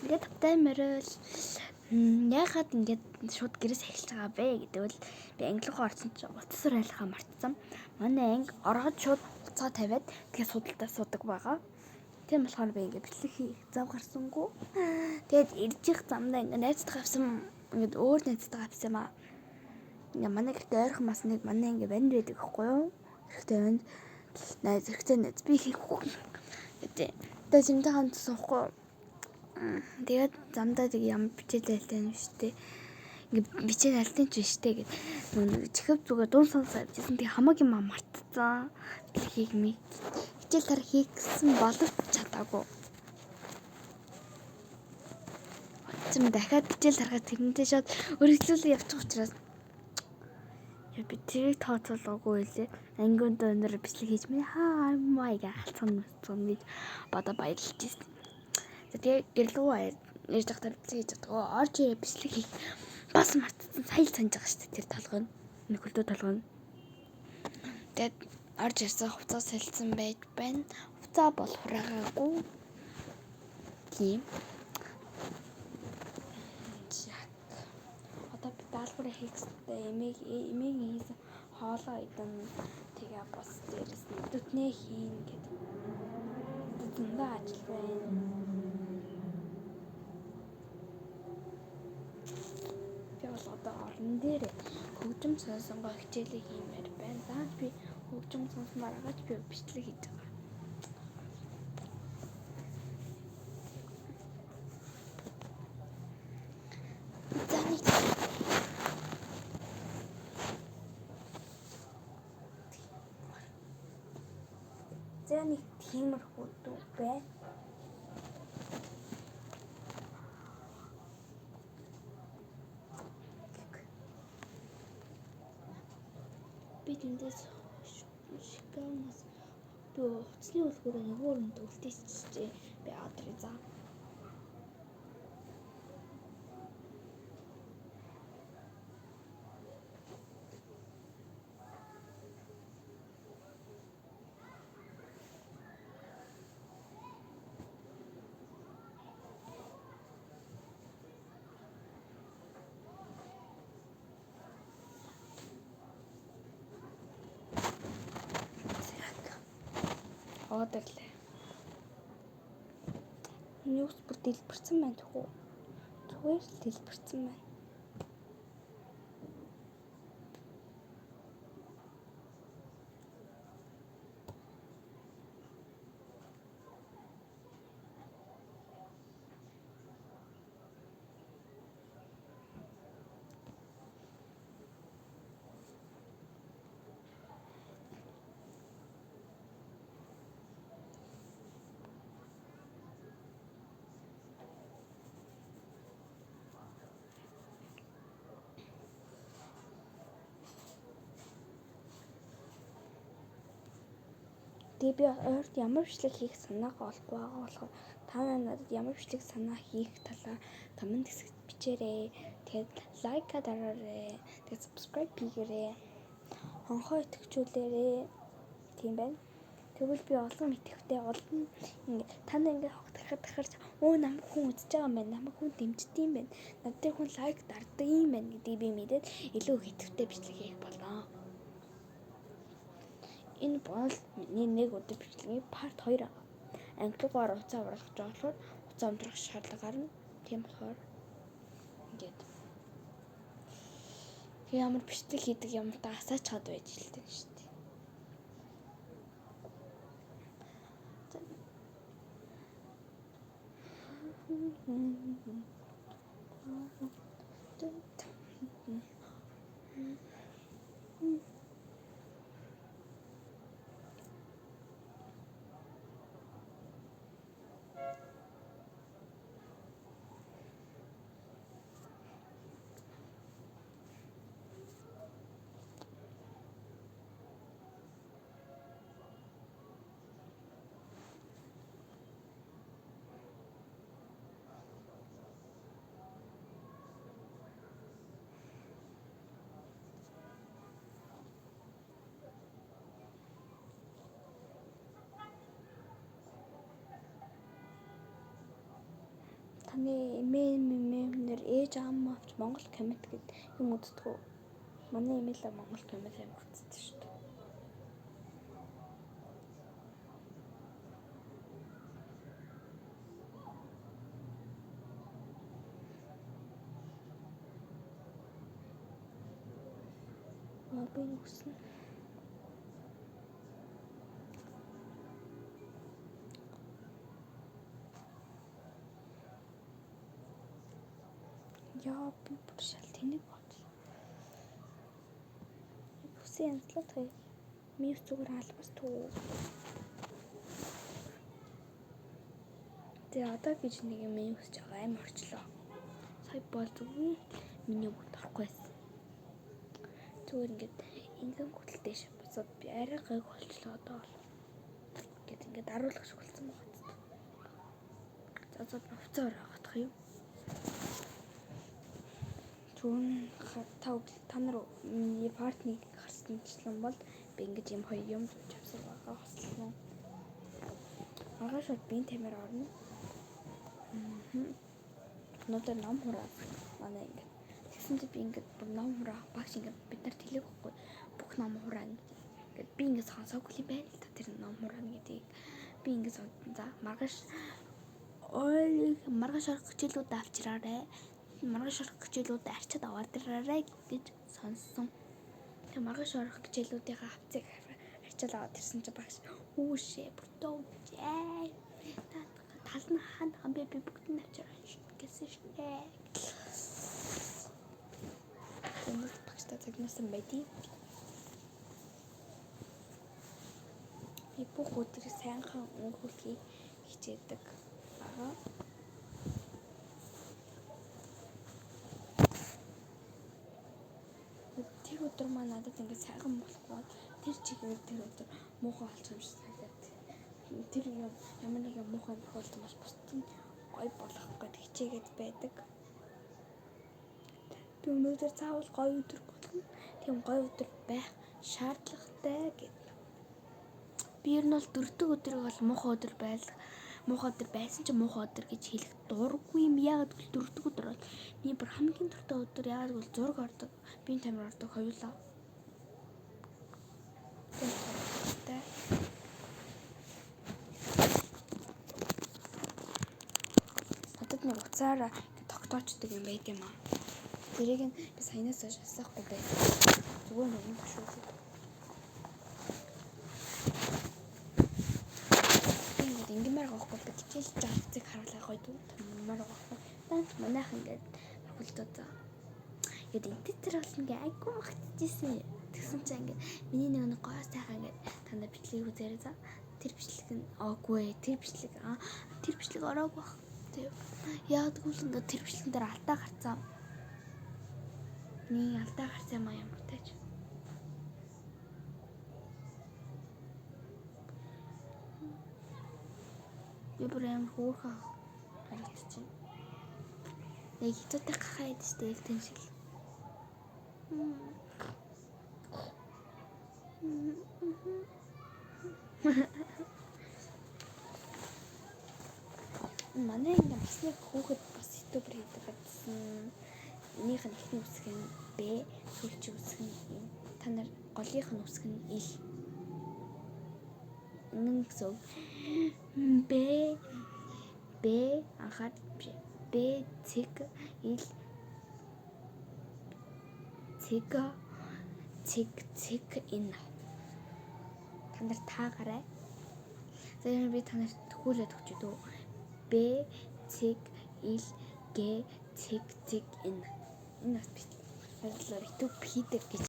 ингээд таймерэл яагаад ингээд шууд гэрээс эхэлж байгаа бэ гэдэг бол би англи руу орсон чинь утасаар байлахаа мартсан. Манай анги ороод шууд уцаа тавиад тэгээ судалтаа судаг байгаа. Тийм болохоор би ингээд бичлэг хийх зав гарсангүй. Тэгээд ирж их замдаа ингээд найзтайгаа авсан ингээд өөр найзтайгаа авсан юм аа. Ингээ манай гэртээ ойрхон бас нэг манай анги банд байдаг гэхгүй юу? Хэрэгтэй найз би хийхгүй. Тэгээд зэмдээ хамт суухгүй. Тэгээд замдаа тэг ямар бичээлэлтэй юм штэ. Ингээ бичээл алтын ч биш штэ гэд. Чихэв зүгээр дуун сонсоо авчихсан. Тэг хамаагийн маа мартцсан. Хийх ми. Хичээл тарах хийгсэн боловч чадаагүй. Очсон дахиад хичээл тарахад тэрнтэй шууд өргөжлүүлээ явчих учраас би тэрийг тооцоолоогүй лээ. Ангиунд өнөр бичлэг хийж минь хаа маяг алцсан гэж бодо баярлж ирсэн. Тэгээ гэрлгүй ирж захтар бичлэг хийж чадгаа. Орж ирээ бичлэг хийх бас мартсан. Сая л санаж байгаа шүү дээ тэр толгой. Нөхөлдөө толгой. Тэгээд орж ирсэн хувцас сэлсэн байж байна. Хувцаа бол хураагаагүй. Тийм. Одоо би даалгавраа хийхдээ эмээг хийсэн хоолоо идан тэгээ бас дээрээс нь өдөртнээ хийн гэдэг. Зөндөө ажил байна. Би бол одоо орон дээр хөгжим сонсонгоо хичээлээ хиймээр байна. Зааж би хөгжим сонсомоор агач би бичлэг хийж байгаа. За нэг тиймэрхүү дүү бай. Би тэндээс шикарнаас би утасны үлгүүрээ нөгөө нь үлдээчихжээ. Би адрыг заа. Оодрлээ. Ньюс бүр дэлбэрсэн байна тхүү. Зүгээр л дэлбэрсэн байна. Тэгээ би ойрт ямар бичлэг хийх санаагаа олохгүй байгаа болохоор та надад ямар бичлэг санаа хийх талаа комент хэсэгт бичээрэй. Тэгээд лайка дараарай. Тэгээд subscribe хийгээрэй. Хонхоо итгэжүүлээрэй. Тийм байна. Тэгвэл би олон итгэвтэй олон та нар ингээд хогтархад намайг хүн үзэж байгаа юм байна. Намайг хүн дэмждэг юм байна. Надад хүн лайк дардаг юм байна гэдгийг би мэдээд илүү итгэвтэй бичлэг хийх болоо. Энэ бол миний нэг өдөр бичлэгийн part 2 аа. Англигаар уцаа уралгаж байгаа болохоор уцаа амтрах шаардлага гарна. Тийм болохоор ингээд ямар бичлэг хийдэг ямар та асаач чад байж хэлдэг шүү дээ. Таны эмээнэр ээж аамаа авч Монгол коммент гэдэг юм үздэг үү? Манай эмээлээ Монгол коммент үздэг шүү дээ. Би үснэ. Яа би бүр шал тэнийг бодлоо. Бүсээ янзлаад хаяа. Мис зүгээр албас туу. Тэгээ одоо гэж нэг юм үсэж байгаа аим орчлоо. Сая бол зүгээр миний бүгд орохгүй байсан. Зүгээр ингээд ингийн хөдөлтэй ш босоод би арай гайг болчлоо одоо бол. Гэт ингээд аруулах шиг болсон байгаа зү. За хувцаар авах юм. Түүн та нар миний партныг харсанчлан бол би ингэж юм хоёр юм авсан байгаа хослоо. Маргааш би тамир орно. Өнөөдөр ном хураа манай ингэ. Тэгсэн чи би ингэ ном хураа багш ингэ бид нар тэлэг байхгүй бүх ном хураа ингэ би ингэ сонсоогүй юм байна л та тэр ном хураа гэдгийг би ингэ сонсон. За маргааш орох хичээлүүд авчираарай. Маргааш орох хичээлүүд арчид аваад ирээрэй гэж сонссон. Тэгээ маргааш орох хичээлүүдийн хавцыг арчил аваад ирсэн чи багш үүшээ бүртөө үжээ. Тал нь хаана би бүгд нь авчираа гэсэн шээ. Тэнд багштай цагнасан байдیں۔ Би бүх өдөр сайнхан өнгөрүүлэхийг хичээдэг. Тэр өдөр маань надад ингэ сайхан болохгүй. Тэр чигээр тэр өдөр муухай болж юм шиг санагдаад. Тэр юм ямар нэг муухай тохиолдсон бол бусд нь гоё болох гээд хичээгээд байдаг. Би өнөөдөр заавал гоё өдөр болно. Тийм гоё өдөр байх шаардлагатай гэдэг. Би ер нь бол дөрөвдөг өдрийг бол муухай өдөр байсан ч муухай өдөр гэж хэлэх дурггүй юм. Яагаад гэвэл дөрөвдөг өдөр бол би бүр хамгийн дуртай өдөр. Яагаад гэвэл зураг ордог. Би тамир ордог хоёулаа. Надад нэг уцаараа тогтоочдөг юм байт юм аа. Тэрийг нь би саянаас асахгүй байсан. Зүгээр нэг юм шүү. Ингимээр гоохгүй би хичээлж авцыг харуулах гоё томор гоохгүй. Тант манайх ингээд хөлдөө за. Ингээд интер бол ингээд айгүй магтчихсэн. Тэгсэн чинь ингээд миний нэг гоё сайхан ингээд танда бичлэгийг үзээрэй за. Тэр бичлэг нь тэр бичлэг ороог баг. Тэг. Яагаад гэвэл ингээд тэр бичлэгэн дээр алдаа гарцсан. Нэг алдаа гарсан юм ямар тааж. Би бүр амар хөөрхөн харагдчихэв. Яг хитүүтэй гахаад штэ яг тийм шиг. Манай ингэ бас нэг хүүхэд бас ютубер хийдэг гэсэн. Энийх нь ихний үсэг нь Б, сүүлчийн үсэг нь И. Та нар голынх нь үсэг нь Ил. Нэгсөө Б анхаад Б цэг Ил цэг Энэ. Та нар таагараа. За би та нарт тгүүлээд өгч дөө. Б цэг Ил Г цэг Энэ. Энэ бас би YouTube хийдэг гэж